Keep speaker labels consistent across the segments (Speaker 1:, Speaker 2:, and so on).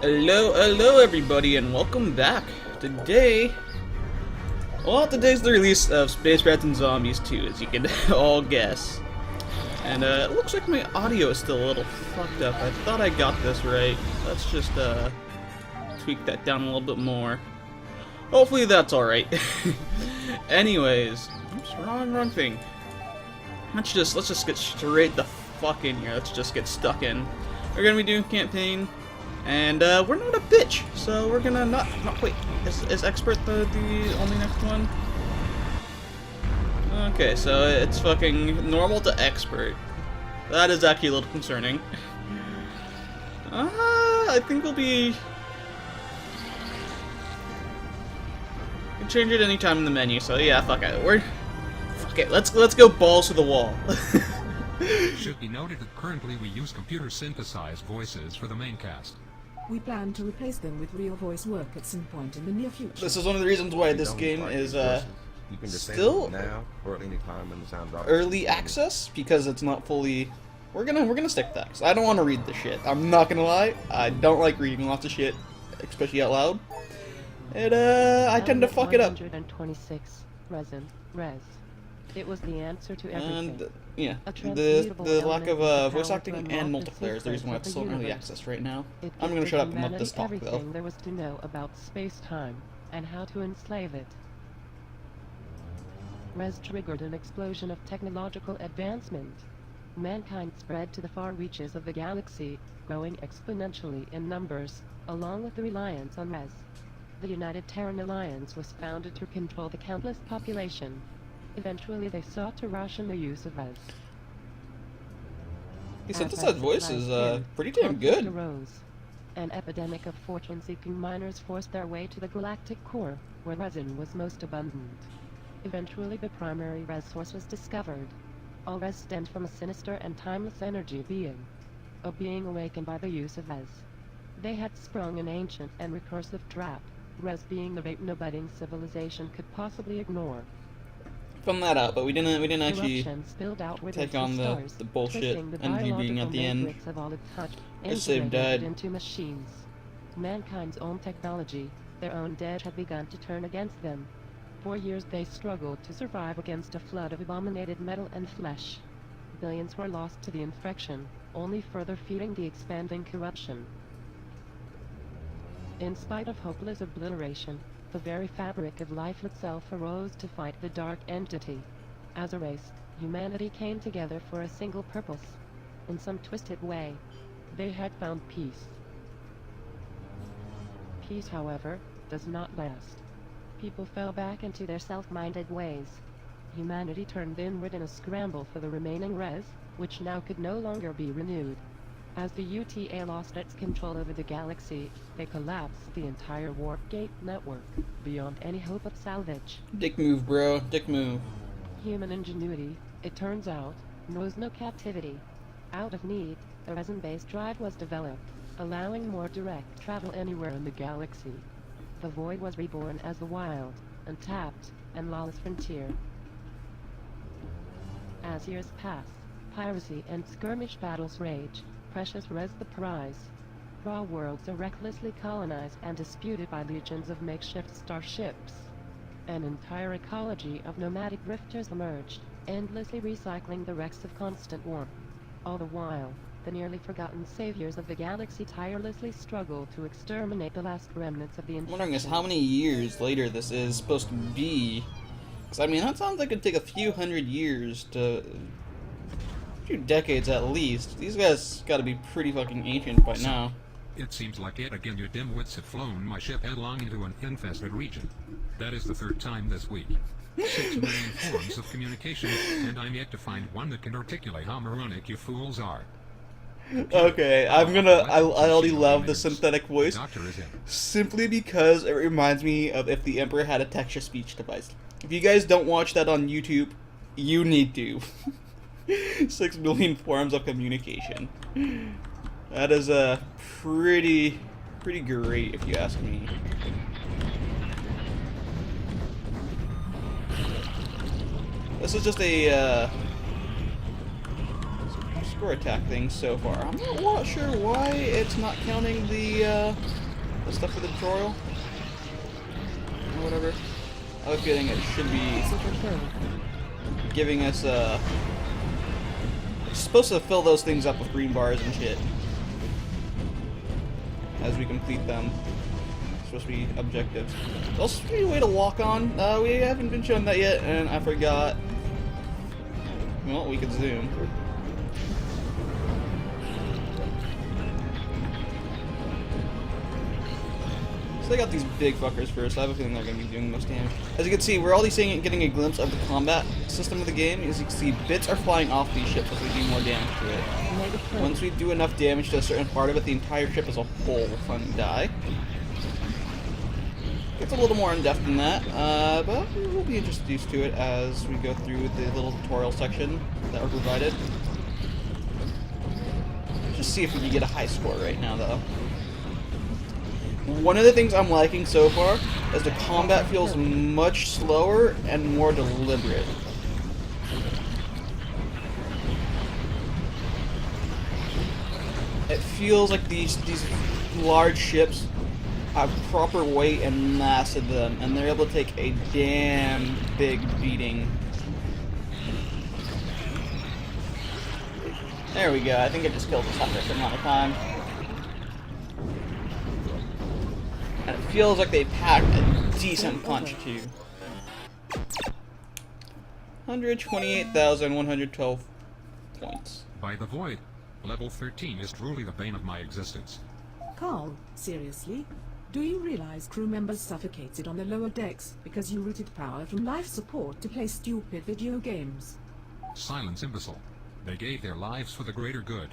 Speaker 1: Hello everybody, and welcome back. Today's the release of Space Rats and Zombies 2, as you can all guess. And it looks like my audio is still a little fucked up. I thought I got this right. Let's just tweak that down a little bit more. Hopefully that's alright. Anyways, oops, wrong thing. Let's just get straight the fuck in here. Let's just get stuck in. We're gonna be doing campaign. And we're not a bitch, so we're gonna not wait. Is expert the only next one? Okay, so it's fucking normal to expert. That is actually a little concerning. I think we'll be. You can change it anytime in the menu. So yeah, fuck it. Let's go balls to the wall.
Speaker 2: Should be noted that currently we use computer synthesized voices for the main cast.
Speaker 3: We plan to replace them with real voice work at some point in the near future.
Speaker 1: This is one of the reasons why this game is still
Speaker 4: now or at any time when the sound drops.
Speaker 1: Early access, because it's not fully. We're gonna stick to that. 'Cause I don't want to read the shit. I'm not gonna lie. I don't like reading lots of shit, especially out loud. And I tend to fuck it up.
Speaker 5: 126 res. It was the answer to everything.
Speaker 1: And yeah, the lack of voice acting and multiplayer is the reason why it's still in early access right now. I'm gonna shut up and let this talk though.
Speaker 5: There was to know about space-time and how to enslave it. Res triggered an explosion of technological advancement. Mankind spread to the far reaches of the galaxy, growing exponentially in numbers, along with the reliance on Res. The United Terran Alliance was founded to control the countless population. Eventually they sought to ration the use of Res.
Speaker 1: The synthesized voice is pretty damn good.
Speaker 5: Arose. An epidemic of fortune-seeking miners forced their way to the galactic core, where resin was most abundant. Eventually the primary Res source was discovered. All Res stemmed from a sinister and timeless energy being. A being awakened by the use of Res. They had sprung an ancient and recursive trap, Res being the bait no budding civilization could possibly ignore.
Speaker 1: Found that out, but we didn't actually take on the
Speaker 5: stars,
Speaker 1: bullshit energy being at the end. I saved died.
Speaker 5: Into machines. Mankind's own technology, their own dead, had begun to turn against them. For years they struggled to survive against a flood of abominated metal and flesh. Billions were lost to the infection, only further feeding the expanding corruption. In spite of hopeless obliteration, the very fabric of life itself arose to fight the dark entity. As a race, humanity came together for a single purpose. In some twisted way, they had found peace. Peace, however, does not last. People fell back into their self-minded ways. Humanity turned inward in a scramble for the remaining Res, which now could no longer be renewed. As the UTA lost its control over the galaxy, they collapsed the entire warp gate network, beyond any hope of salvage.
Speaker 1: Dick move, bro. Dick move.
Speaker 5: Human ingenuity, it turns out, knows no captivity. Out of need, a resin-based drive was developed, allowing more direct travel anywhere in the galaxy. The Void was reborn as the wild, untapped, and lawless frontier. As years pass, piracy and skirmish battles rage. Precious Res the prize. Raw worlds are recklessly colonized and disputed by legions of makeshift starships. An entire ecology of nomadic rifters emerged, endlessly recycling the wrecks of constant war. All the while, the nearly forgotten saviors of the galaxy tirelessly struggle to exterminate the last remnants of the infection.
Speaker 1: I'm wondering is how many years later this is supposed to be. Because, I mean, that sounds like it'd take a few hundred years to. Few decades at least. These guys gotta be pretty fucking ancient by now.
Speaker 2: It seems like yet again you dimwits have flown my ship headlong into an infested region. That is the third time this week. 6 million forms of communication, and I'm yet to find one that can articulate how moronic you fools are.
Speaker 1: Okay, I already love the synthetic voice, simply because it reminds me of if the Emperor had a text-to-speech device. If you guys don't watch that on YouTube, you need to. 6 million forms of communication. That is pretty great if you ask me. This is just a score attack things so far. I'm not sure why it's not counting the stuff for the tutorial. Or whatever. I have a feeling it should be giving us it's supposed to fill those things up with green bars and shit as we complete them. It's supposed to be objectives. There's also a way to walk on. We haven't been shown that yet, and I forgot. Well, we could zoom. So I got these big fuckers first. I have a feeling they're going to be doing the most damage. As you can see, we're already seeing it, getting a glimpse of the combat system of the game. As you can see, bits are flying off these ships as we do more damage to it. Once we do enough damage to a certain part of it, the entire ship as a whole will finally die. It's a little more in-depth than that, but we'll be introduced to it as we go through the little tutorial section that were provided. Let's just see if we can get a high score right now, though. One of the things I'm liking so far is the combat feels much slower and more deliberate. It feels like these large ships have proper weight and mass to them, and they're able to take a damn big beating. There we go. I think it just killed us after a certain amount of time. And it feels like they packed a decent punch, too. 128,112 points.
Speaker 2: By the void, level 13 is truly the bane of my existence.
Speaker 3: Carl, seriously? Do you realize crew members suffocated on the lower decks because you routed power from life support to play stupid video games?
Speaker 2: Silence, imbecile. They gave their lives for the greater good.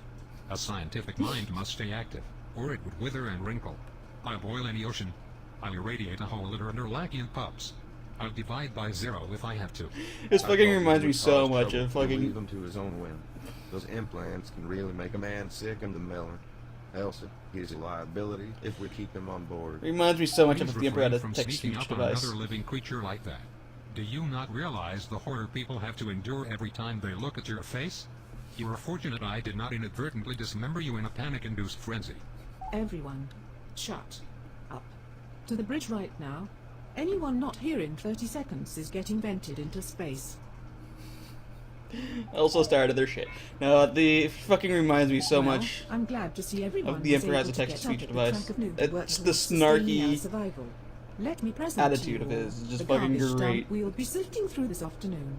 Speaker 2: A scientific mind must stay active, or it would wither and wrinkle. I'll boil any ocean. I'll irradiate a whole litter under Lachian pups. I'll divide by 0 if I have to.
Speaker 1: This fucking reminds me so much of fucking...
Speaker 4: Leave him to his own whim. Those implants can really make a man sick in the melon. Else, he's a liability if we keep him on board.
Speaker 1: Reminds me so much of
Speaker 2: Please
Speaker 1: the Emperor had a
Speaker 2: refrain from
Speaker 1: text
Speaker 2: sneaking
Speaker 1: speech
Speaker 2: up on
Speaker 1: device.
Speaker 2: another living creature like that. Do you not realize the horror people have to endure every time they look at your face? You are fortunate I did not inadvertently dismember you in a panic-induced frenzy.
Speaker 3: Everyone, shut up. To the bridge right now. Anyone not here in 30 seconds is getting vented into space.
Speaker 1: Also started their shit. No, the fucking reminds me so
Speaker 3: Well,
Speaker 1: much
Speaker 3: I'm glad to see everyone
Speaker 1: of the
Speaker 3: was
Speaker 1: Emperor has a
Speaker 3: able to
Speaker 1: text
Speaker 3: get up
Speaker 1: speech
Speaker 3: at the
Speaker 1: device.
Speaker 3: crack of noon to work
Speaker 1: It's the
Speaker 3: towards sustaining our
Speaker 1: snarky
Speaker 3: survival. Let me present
Speaker 1: attitude
Speaker 3: to
Speaker 1: of
Speaker 3: you all
Speaker 1: his is just
Speaker 3: the
Speaker 1: fucking
Speaker 3: garbage dump
Speaker 1: great.
Speaker 3: we'll be sifting through this afternoon.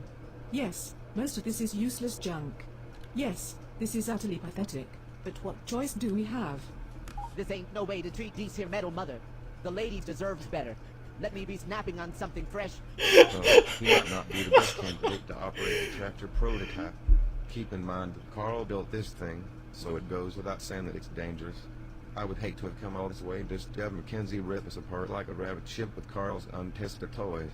Speaker 3: Yes, most of this is useless junk. Yes, this is utterly pathetic. But what choice do we have?
Speaker 6: This ain't no way to treat these here metal mother. The lady deserves better. Let me be snapping on something fresh.
Speaker 4: He might not be the best candidate to operate a tractor prototype. Keep in mind that Carl built this thing, so it goes without saying that it's dangerous. I would hate to have come all this way just to have Mackenzie rip us apart like a rabbit ship with Carl's untested toys.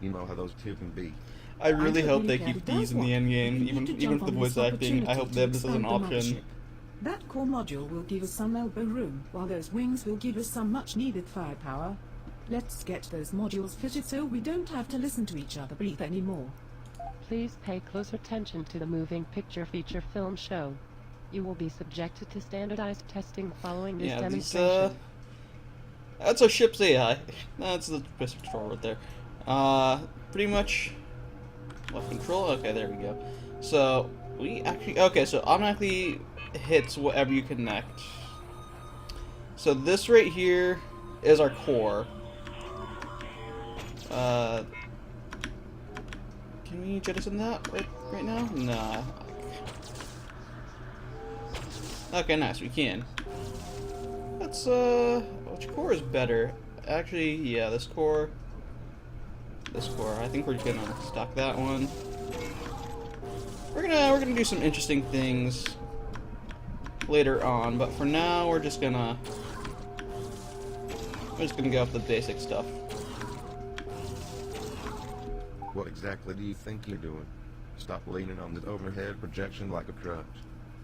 Speaker 4: You know how those two can be.
Speaker 1: I really
Speaker 3: don't
Speaker 1: hope they
Speaker 3: care
Speaker 1: keep
Speaker 3: who does
Speaker 1: these in the
Speaker 3: what.
Speaker 1: end game,
Speaker 3: We need
Speaker 1: even
Speaker 3: to
Speaker 1: with
Speaker 3: jump
Speaker 1: the
Speaker 3: on
Speaker 1: voice
Speaker 3: this
Speaker 1: acting. I hope
Speaker 3: opportunity
Speaker 1: that
Speaker 3: to
Speaker 1: this is an
Speaker 3: expand the
Speaker 1: option.
Speaker 3: mothership. That core module will give us some elbow room, while those wings will give us some much-needed firepower. Let's get those modules fitted so we don't have to listen to each other breathe anymore.
Speaker 5: Please pay close attention to the moving picture feature film show. You will be subjected to standardized testing following this
Speaker 1: Yeah, these,
Speaker 5: demonstration.
Speaker 1: that's our ship's AI. That's the best control right there. Pretty much left control. Okay, there we go. So we actually so automatically hits whatever you connect. So this right here is our core. Can we jettison that right now? Nah. Okay, nice. We can. Let's which core is better? Actually, yeah, this core. This core. I think we're gonna stock that one. We're gonna do some interesting things later on, but for now we're just gonna go with the basic stuff.
Speaker 4: What exactly do you think you're doing? Stop leaning on the overhead projection like a crutch.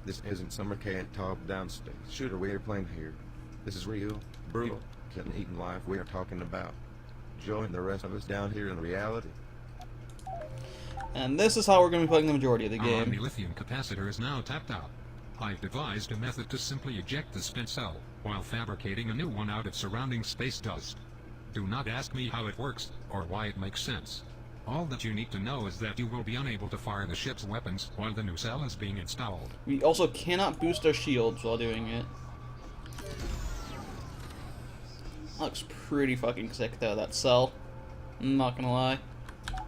Speaker 4: This isn't some archaic top-down space shooter we are playing here. This is real, brutal, killing-eating life we are talking about. Join the rest of us down here in reality.
Speaker 1: And this is how we're going to be playing the majority of the
Speaker 2: Our
Speaker 1: game.
Speaker 2: omni-lithium capacitor is now tapped out. I've devised a method to simply eject the spent cell, while fabricating a new one out of surrounding space dust. Do not ask me how it works, or why it makes sense. All that you need to know is that you will be unable to fire the ship's weapons while the new cell is being installed.
Speaker 1: We also cannot boost our shields while doing it. Looks pretty fucking sick though, that cell. I'm not gonna lie. I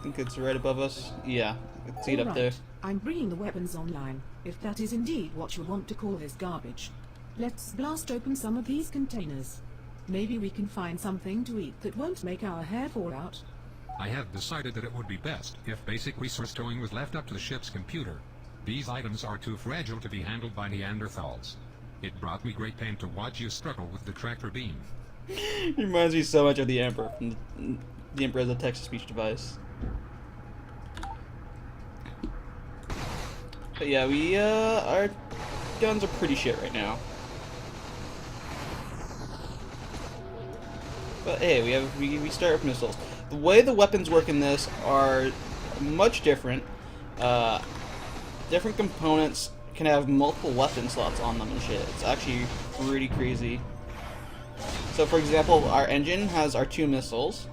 Speaker 1: think it's right above us. Yeah, I can see it up there.
Speaker 3: Alright, I'm bringing the weapons online, if that is indeed what you want to call this garbage. Let's blast open some of these containers. Maybe we can find something to eat that won't make our hair fall out.
Speaker 2: I have decided that it would be best if basic resource storing was left up to the ship's computer. These items are too fragile to be handled by Neanderthals. It brought me great pain to watch you struggle with the tractor beam.
Speaker 1: Reminds me so much of the Emperor from the Emperor as a text-to-speech device. But yeah, our guns are pretty shit right now. But hey, we start with missiles. The way the weapons work in this are much different. Different components can have multiple weapon slots on them and shit. It's actually pretty crazy. So for example, our engine has our 2 missiles.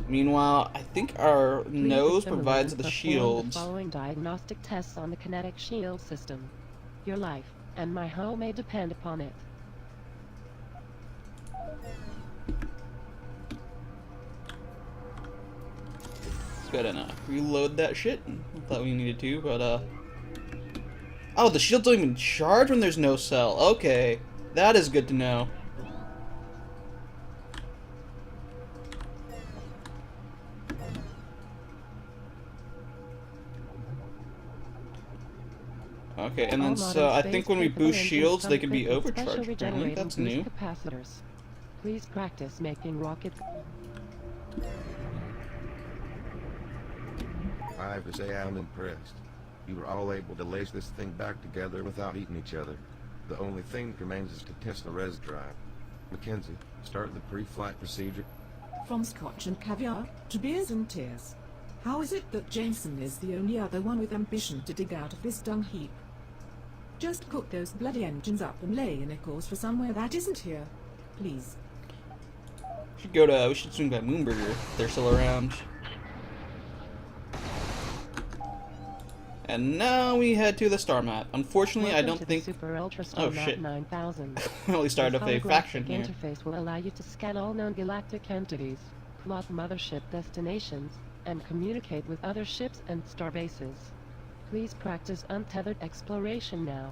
Speaker 1: Meanwhile, I think our nose provides the shields.
Speaker 5: The following diagnostic tests on the kinetic shield system. Your life and my home may depend upon it.
Speaker 1: Gotta reload that shit. I thought we needed to, but oh, the shields don't even charge when there's no cell. Okay, that is good to know. Okay, and then so I think when we boost shields, they can be overcharged. Apparently, that's new.
Speaker 5: Capacitors. Please practice making rocket.
Speaker 4: I have to say I'm impressed. You were all able to lace this thing back together without eating each other. The only thing that remains is to test the res drive. Mackenzie, start the pre-flight procedure.
Speaker 3: From scotch and caviar to beers and tears. How is it that Jameson is the only other one with ambition to dig out of this dung heap? Just cook those bloody engines up and lay in a course for somewhere that isn't here. Please.
Speaker 1: We should swing by Moonburger if they're still around. And now we head to the star map. Unfortunately, I don't think.
Speaker 5: Super Ultra Star
Speaker 1: Oh
Speaker 5: Map
Speaker 1: shit!
Speaker 5: 9000.
Speaker 1: We started off a faction
Speaker 5: This
Speaker 1: here.
Speaker 5: holographic interface will allow you to scan all known galactic entities, plot mothership destinations, and communicate with other ships and star bases. Please practice untethered exploration now.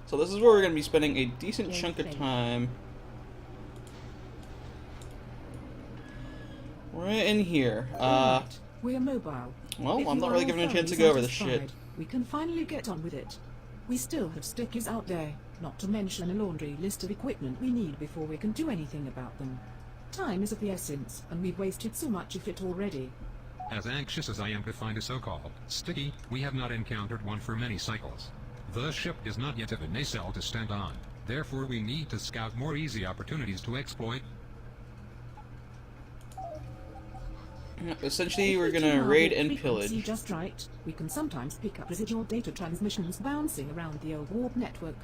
Speaker 1: So this is where we're gonna be spending a decent
Speaker 5: Game
Speaker 1: chunk of
Speaker 5: safe.
Speaker 1: time. Right in here.
Speaker 3: Alright, we're mobile.
Speaker 1: Well,
Speaker 3: If
Speaker 1: I'm
Speaker 3: you
Speaker 1: not
Speaker 3: are
Speaker 1: really
Speaker 3: all
Speaker 1: given a chance to
Speaker 3: thoroughly
Speaker 1: go over this shit.
Speaker 3: satisfied, we can finally get on with it. We still have stickers out there, not to mention a laundry list of equipment we need before we can do anything about them. Time is of the essence, and we've wasted so much of it already.
Speaker 2: As anxious as I am to find a so-called sticky, we have not encountered one for many cycles. The ship is not yet of a nacelle to stand on. Therefore we need to scout more easy opportunities to exploit.
Speaker 1: Essentially, we're
Speaker 3: If we
Speaker 1: gonna
Speaker 3: tune our
Speaker 1: raid
Speaker 3: warp
Speaker 1: and
Speaker 3: frequency
Speaker 1: pillage.
Speaker 3: just right, we can sometimes pick up residual data transmissions bouncing around the old warp network.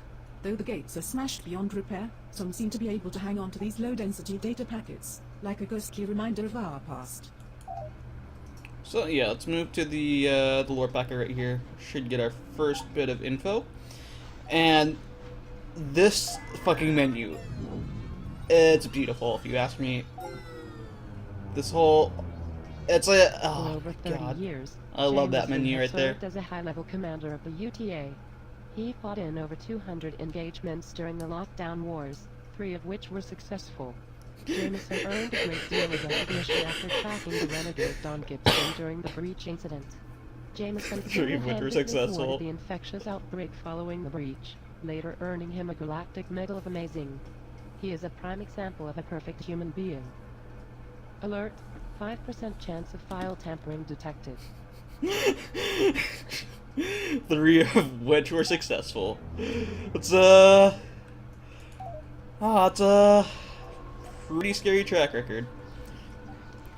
Speaker 3: Though the gates are smashed beyond repair, some seem to be able to hang on to these low-density data packets, like a ghostly reminder of our past.
Speaker 1: So yeah, let's move to the lore packet right here. Should get our first bit of info. And this fucking menu, it's beautiful if you ask me. This whole, it's a,
Speaker 5: For
Speaker 1: oh
Speaker 5: over 30
Speaker 1: god,
Speaker 5: years,
Speaker 1: I love that
Speaker 5: Jameson
Speaker 1: menu
Speaker 5: has
Speaker 1: right there.
Speaker 5: served as a high-level commander of the UTA. He fought in over 200 engagements during the lockdown wars, 3 of which were successful. Jameson earned a great deal of recognition after tracking the renegade Don Gibson during the breach incident. Jameson
Speaker 1: Three of which were
Speaker 5: single-handedly
Speaker 1: successful.
Speaker 5: thwarted the infectious outbreak following the breach, later earning him a galactic medal of amazing. He is a prime example of a perfect human being. Alert, 5% chance of file tampering detected.
Speaker 1: 3 of which were successful. It's it's a pretty scary track record.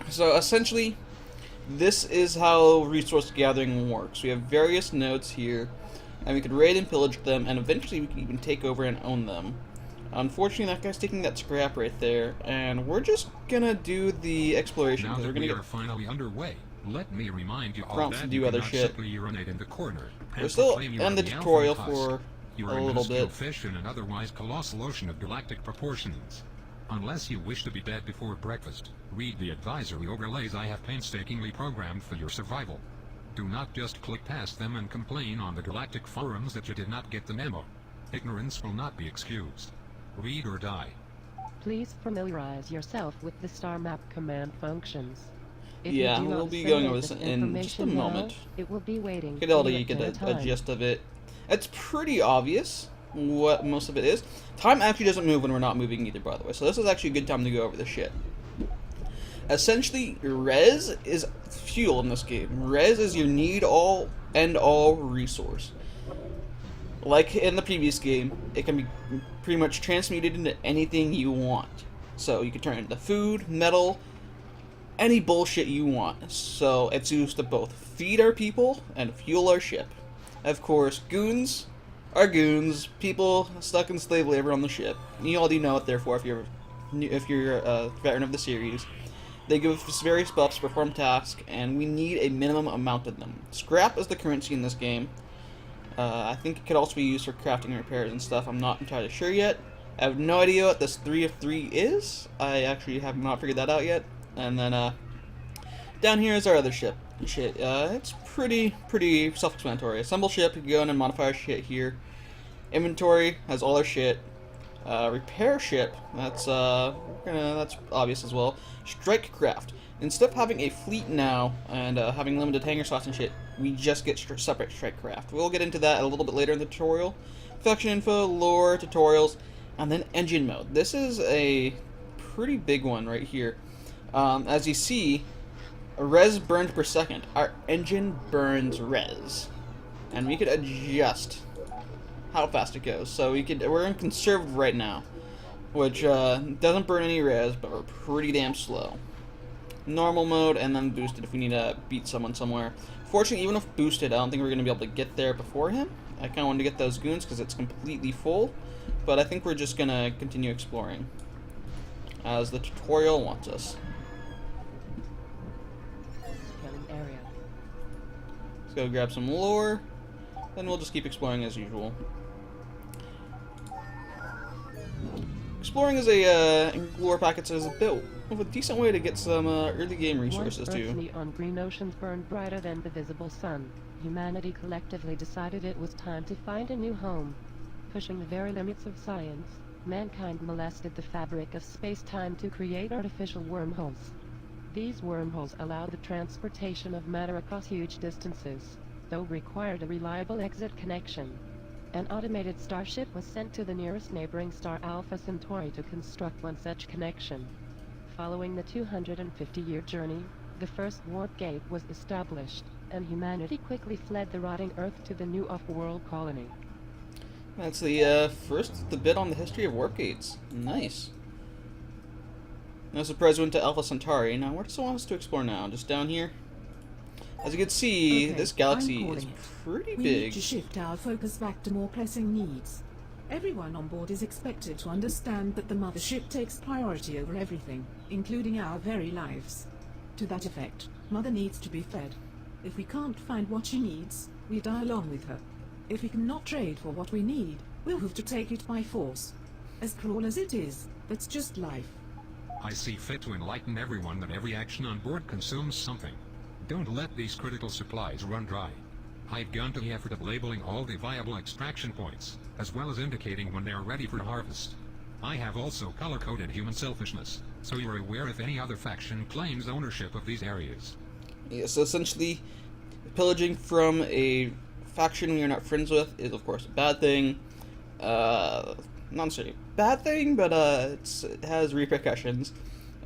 Speaker 1: So essentially, this is how resource gathering works. We have various nodes here, and we could raid and pillage them, and eventually we can even take over and own them. Unfortunately, that guy's taking that scrap right there, and we're just gonna do the exploration
Speaker 2: Now
Speaker 1: because
Speaker 2: that
Speaker 1: we're gonna
Speaker 2: we
Speaker 1: get
Speaker 2: are finally underway, let me remind you all
Speaker 1: prompts
Speaker 2: that
Speaker 1: to do
Speaker 2: you
Speaker 1: other
Speaker 2: cannot
Speaker 1: shit.
Speaker 2: simply urinate in the corner.
Speaker 1: We're
Speaker 2: and
Speaker 1: still
Speaker 2: proclaim you
Speaker 1: in
Speaker 2: are
Speaker 1: the
Speaker 2: Alpha
Speaker 1: tutorial
Speaker 2: Husk.
Speaker 1: for
Speaker 2: You
Speaker 1: a
Speaker 2: are a
Speaker 1: little
Speaker 2: minuscule
Speaker 1: bit.
Speaker 2: fish in an otherwise colossal ocean of galactic proportions. Unless you wish to be dead before breakfast, read the advisory overlays I have painstakingly programmed for your survival. Do not just click past them and complain on the galactic forums that you did not get the memo. Ignorance will not be excused. Read or die.
Speaker 5: Please familiarize yourself with the star map command functions. If
Speaker 1: Yeah,
Speaker 5: you do
Speaker 1: we'll
Speaker 5: not
Speaker 1: be going over
Speaker 5: assimilate
Speaker 1: this in just a
Speaker 5: information now,
Speaker 1: moment.
Speaker 5: it will be waiting
Speaker 1: Get
Speaker 5: for
Speaker 1: all
Speaker 5: you
Speaker 1: you
Speaker 5: at
Speaker 1: get
Speaker 5: dinner
Speaker 1: a
Speaker 5: time.
Speaker 1: gist of it. It's pretty obvious what most of it is. Time actually doesn't move when we're not moving either, by the way. So this is actually a good time to go over this shit. Essentially, res is fuel in this game. Res is your need-all, end-all resource. Like in the previous game, it can be pretty much transmuted into anything you want. So you can turn it into food, metal, any bullshit you want. So it's used to both feed our people and fuel our ship. Of course, goons are goons, people stuck in slave labor on the ship. You already know it, therefore, if you're a veteran of the series. They give us various buffs to perform tasks, and we need a minimum amount of them. Scrap is the currency in this game. I think it could also be used for crafting and repairs and stuff. I'm not entirely sure yet. I have no idea what this 3 of 3 is. I actually have not figured that out yet. And then, down here is our other ship. It's pretty self-explanatory. Assemble ship, you can go in and modify our shit here. Inventory has all our shit. Repair ship, that's obvious as well. Strike craft. Instead of having a fleet now and having limited hangar slots and shit, we just get separate strike craft. We'll get into that a little bit later in the tutorial. Faction info, lore, tutorials, and then engine mode. This is a pretty big one right here. As you see, res burned per second. Our engine burns res, and we could adjust how fast it goes. So we're in conserved right now, which doesn't burn any res, but we're pretty damn slow. Normal mode, and then boosted if we need to beat someone somewhere. Fortunately, even if boosted, I don't think we're going to be able to get there before him. I kind of wanted to get those goons because it's completely full, but I think we're just going to continue exploring as the tutorial wants us.
Speaker 5: Scanning area.
Speaker 1: Let's go grab some lore, then we'll just keep exploring as usual. Exploring is in lore packets is a bit of a decent way to get some early game resources
Speaker 5: Once
Speaker 1: too.
Speaker 5: Earth's neon green oceans burned brighter than the visible sun, humanity collectively decided it was time to find a new home. Pushing the very limits of science, mankind molested the fabric of space-time to create artificial wormholes. These wormholes allowed the transportation of matter across huge distances, though required a reliable exit connection. An automated starship was sent to the nearest neighboring star Alpha Centauri to construct one such connection. Following the 250-year journey, the first warp gate was established, and humanity quickly fled the rotting Earth to the new off-world colony.
Speaker 1: That's the the bit on the history of warp gates. Nice. No surprise we went to Alpha Centauri. Now, where does it want us to explore now? Just down here? As you can see,
Speaker 3: Okay,
Speaker 1: this galaxy
Speaker 3: I'm
Speaker 1: is
Speaker 3: calling it.
Speaker 1: pretty
Speaker 3: We
Speaker 1: big.
Speaker 3: need to shift our focus back to more pressing needs. Everyone on board is expected to understand that the mothership takes priority over everything, including our very lives. To that effect, Mother needs to be fed. If we can't find what she needs, we die along with her. If we cannot trade for what we need, we'll have to take it by force. As cruel as it is, that's just life.
Speaker 2: I see fit to enlighten everyone that every action on board consumes something. Don't let these critical supplies run dry. I've gone to the effort of labeling all the viable extraction points, as well as indicating when they are ready for harvest. I have also color-coded human selfishness, so you're aware if any other faction claims ownership of these areas.
Speaker 1: Yeah, so essentially, pillaging from a faction we are not friends with is, of course, a bad thing. Not necessarily a bad thing, but it has repercussions.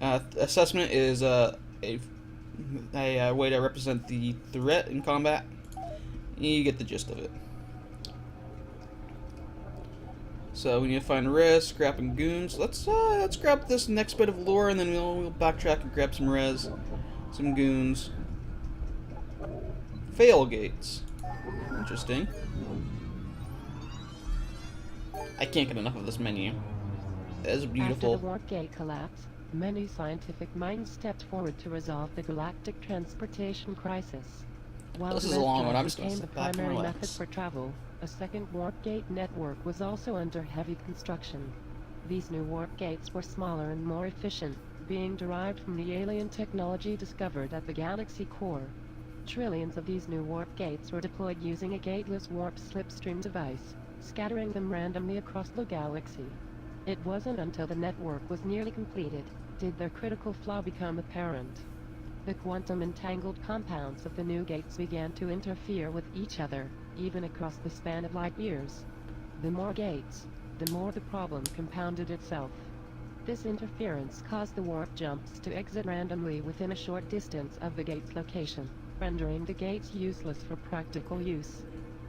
Speaker 1: Assessment is a way to represent the threat in combat. You get the gist of it. So we need to find res, scrap, and goons. Let's grab this next bit of lore, and then we'll backtrack and grab some res, some goons. Fail gates. Interesting. I can't get enough of this menu. That is beautiful.
Speaker 5: After the warp gate collapse, many scientific minds stepped forward to resolve the galactic transportation crisis. While
Speaker 1: This
Speaker 5: the
Speaker 1: is a long one.
Speaker 5: Res-Drive
Speaker 1: I'm just gonna
Speaker 5: became the
Speaker 1: sit back and
Speaker 5: primary
Speaker 1: relax.
Speaker 5: method for travel, a second warp gate network was also under heavy construction. These new warp gates were smaller and more efficient, being derived from the alien technology discovered at the galaxy core. Trillions of these new warp gates were deployed using a gateless warp slipstream device, scattering them randomly across the galaxy. It wasn't until the network was nearly completed did their critical flaw become apparent. The quantum entangled compounds of the new gates began to interfere with each other, even across the span of light years. The more gates, the more the problem compounded itself. This interference caused the warp jumps to exit randomly within a short distance of the gate's location, rendering the gates useless for practical use.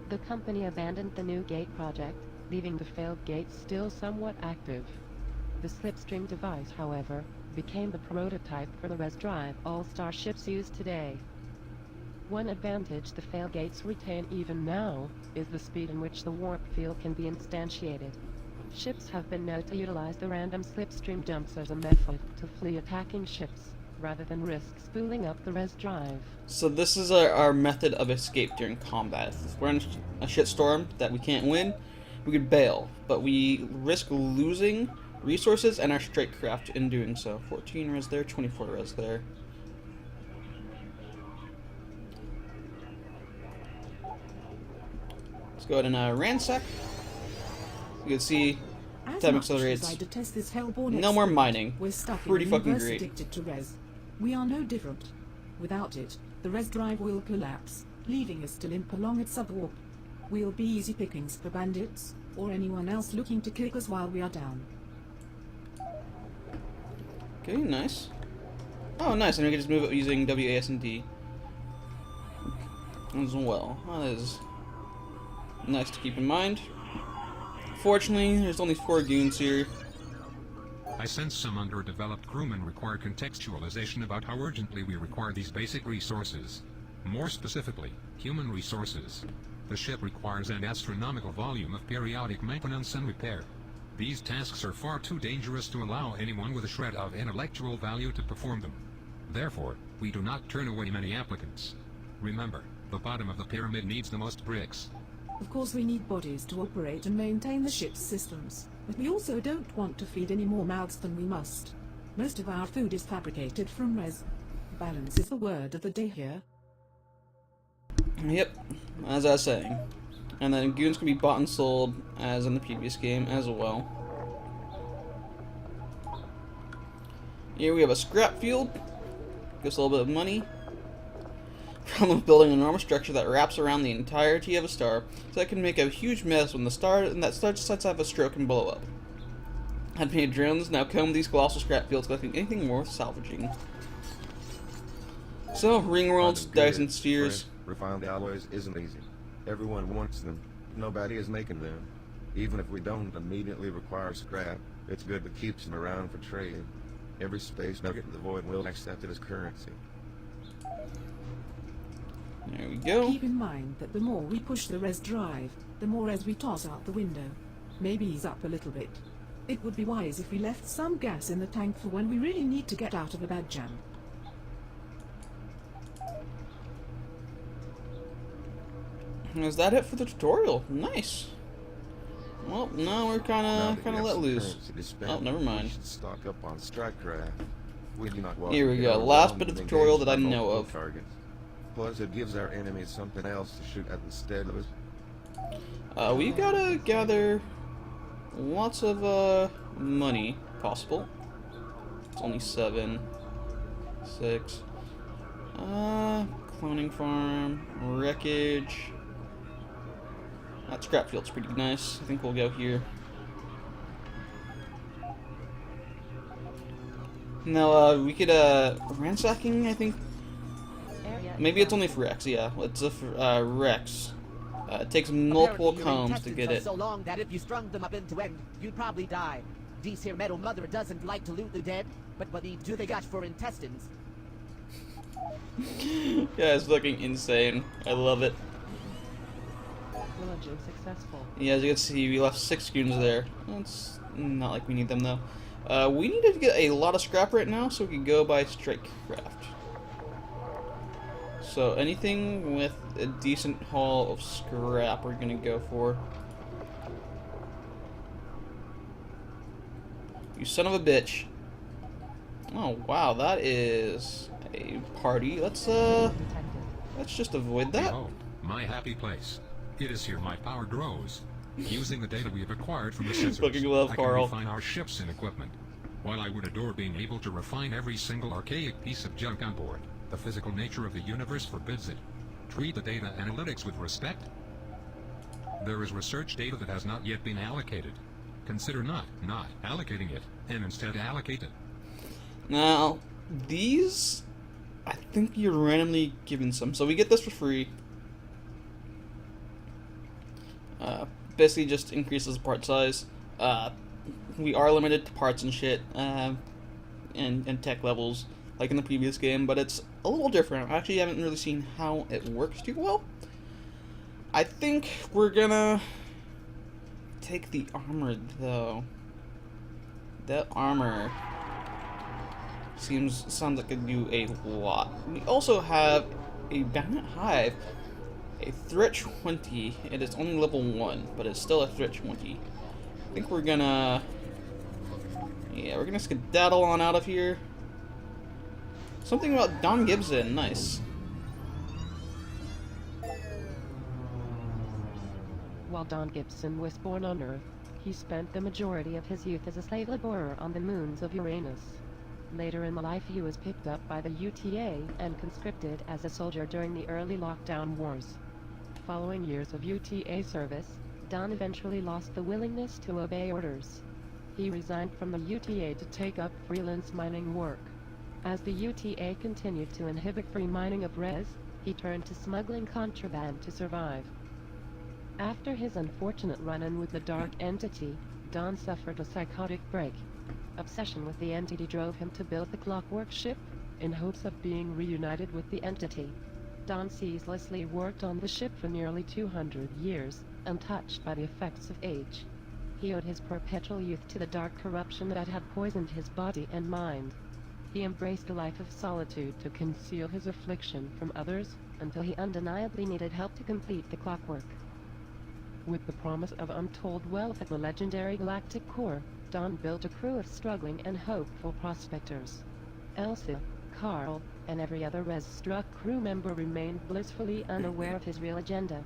Speaker 5: The company abandoned the new gate project, leaving the failed gates still somewhat active. The slipstream device, however, became the prototype for the Res-Drive all starships use today. One advantage the failed gates retain even now is the speed in which the warp field can be instantiated. Ships have been known to utilize the random slipstream jumps as a method to flee attacking ships, rather than risk spooling up the Res-Drive.
Speaker 1: So this is our method of escape during combat. If we're in a shitstorm that we can't win, we could bail, but we risk losing resources and our strike craft in doing so. 14 res there, 24 res there. Let's go ahead and ransack. You can see
Speaker 3: As
Speaker 1: time
Speaker 3: much
Speaker 1: accelerates.
Speaker 3: as I detest this hellborn
Speaker 1: No more
Speaker 3: experiment,
Speaker 1: mining.
Speaker 3: We're stuck
Speaker 1: Pretty
Speaker 3: in a
Speaker 1: fucking
Speaker 3: universe
Speaker 1: great.
Speaker 3: addicted to res. We are no different. Without it, the Res-Drive will collapse, leaving us to limp along its subwarp. We'll be easy pickings for bandits, or anyone else looking to kick us while we are down.
Speaker 1: Okay, nice. Oh, nice. And we can just move it using WASD as well. That is nice to keep in mind. Fortunately, there's only 4 goons here.
Speaker 2: I sense some underdeveloped crewmen require contextualization about how urgently we require these basic resources. More specifically, human resources. The ship requires an astronomical volume of periodic maintenance and repair. These tasks are far too dangerous to allow anyone with a shred of intellectual value to perform them. Therefore, we do not turn away many applicants. Remember, the bottom of the pyramid needs the most bricks.
Speaker 3: Of course we need bodies to operate and maintain the ship's systems, but we also don't want to feed any more mouths than we must. Most of our food is fabricated from res. Balance is the word of the day here.
Speaker 1: Yep, as I was saying. And then goons can be bought and sold, as in the previous game, as well. Here we have a scrap field. Gives a little bit of money. Problem of building an enormous structure that wraps around the entirety of a star, so that can make a huge mess when the star decides to have a stroke and blow up. Had many drones now comb these colossal scrap fields, collecting anything worth salvaging. So, ring worlds,
Speaker 4: Finding
Speaker 1: Dyson
Speaker 4: good,
Speaker 1: spheres.
Speaker 4: fresh, refined alloys isn't easy. Everyone wants them. Nobody is making them. Even if we don't immediately require scrap, it's good to keep some around for trade. Every space nugget in the void will accept it as currency.
Speaker 1: There we go.
Speaker 3: Keep in mind that the more we push the Res-Drive, the more res we toss out the window. Maybe ease up a little bit. It would be wise if we left some gas in the tank for when we really need to get out of a bad jam.
Speaker 1: Is that it for the tutorial? Nice. Well, now we're
Speaker 4: Now
Speaker 1: kind
Speaker 4: that we
Speaker 1: of
Speaker 4: have
Speaker 1: let
Speaker 4: some
Speaker 1: loose.
Speaker 4: currency to spend,
Speaker 1: Oh, never mind.
Speaker 4: We should stock up on strike craft. We do not want
Speaker 1: Here we
Speaker 4: to
Speaker 1: go,
Speaker 4: get
Speaker 1: last
Speaker 4: overwhelmed
Speaker 1: bit of
Speaker 4: and
Speaker 1: tutorial
Speaker 4: engaged
Speaker 1: that I
Speaker 4: by
Speaker 1: know
Speaker 4: multiple
Speaker 1: of.
Speaker 4: Targets. Plus, it gives our enemies something else to shoot at instead of us.
Speaker 1: We gotta gather lots of money possible. It's only 7, 6. Cloning farm, wreckage. That scrap field's pretty nice. I think we'll go here. Now, we could, ransacking, I think. Maybe it's only for Rex, yeah. It's a Rex. It takes multiple
Speaker 6: Apparently your
Speaker 1: combs to
Speaker 6: intestines
Speaker 1: get
Speaker 6: are
Speaker 1: it.
Speaker 6: so long that if you strung them up end to end, you'd probably die. These here metal mother doesn't like to loot the dead, but what do they got for intestines?
Speaker 1: Yeah, it's fucking insane. I love it.
Speaker 5: Pillaging successful.
Speaker 1: Yeah, as you can see, we left 6 goons there. It's not like we need them though. We need to get a lot of scrap right now, so we can go buy strike craft. So anything with a decent haul of scrap, we're gonna go for. You son of a bitch! Oh wow, that is a party. Let's just avoid that.
Speaker 2: Behold, my happy place. It is here my power grows. Using the data we have acquired from the sensors,
Speaker 1: Fucking love
Speaker 2: I
Speaker 1: Carl.
Speaker 2: can refine our ships and equipment. While I would adore being able to refine every single archaic piece of junk on board, the physical nature of the universe forbids it. Treat the data analytics with respect. There is research data that has not yet been allocated. Consider not allocating it, and instead allocate it.
Speaker 1: Now, these, I think you're randomly given some. So we get this for free. Basically just increases the part size. We are limited to parts and shit, and tech levels, like in the previous game, but it's a little different. I actually haven't really seen how it works too well. I think we're gonna take the armor, though. That armor sounds like it do a lot. We also have a Bayonet Hive, a threat 20. It is only level 1, but it's still a threat 20. I think we're gonna skedaddle on out of here. Something about Don Gibson, nice.
Speaker 5: While Don Gibson was born on Earth, he spent the majority of his youth as a slave laborer on the moons of Uranus. Later in life he was picked up by the UTA and conscripted as a soldier during the early lockdown wars. Following years of UTA service, Don eventually lost the willingness to obey orders. He resigned from the UTA to take up freelance mining work. As the UTA continued to inhibit free mining of res, he turned to smuggling contraband to survive. After his unfortunate run-in with the Dark Entity, Don suffered a psychotic break. Obsession with the entity drove him to build the Clockwork ship, in hopes of being reunited with the entity. Don ceaselessly worked on the ship for nearly 200 years, untouched by the effects of age. He owed his perpetual youth to the dark corruption that had poisoned his body and mind. He embraced a life of solitude to conceal his affliction from others, until he undeniably needed help to complete the Clockwork. With the promise of untold wealth at the legendary Galactic Core, Don built a crew of struggling and hopeful prospectors. Elsa, Carl, and every other res-struck crew member remained blissfully unaware of his real agenda.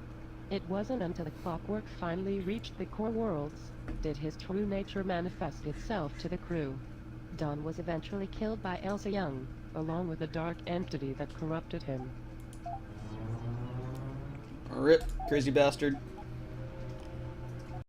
Speaker 5: It wasn't until the Clockwork finally reached the core worlds did his true nature manifest itself to the crew. Don was eventually killed by Elsa Young, along with the dark entity that corrupted him.
Speaker 1: Rip, crazy bastard.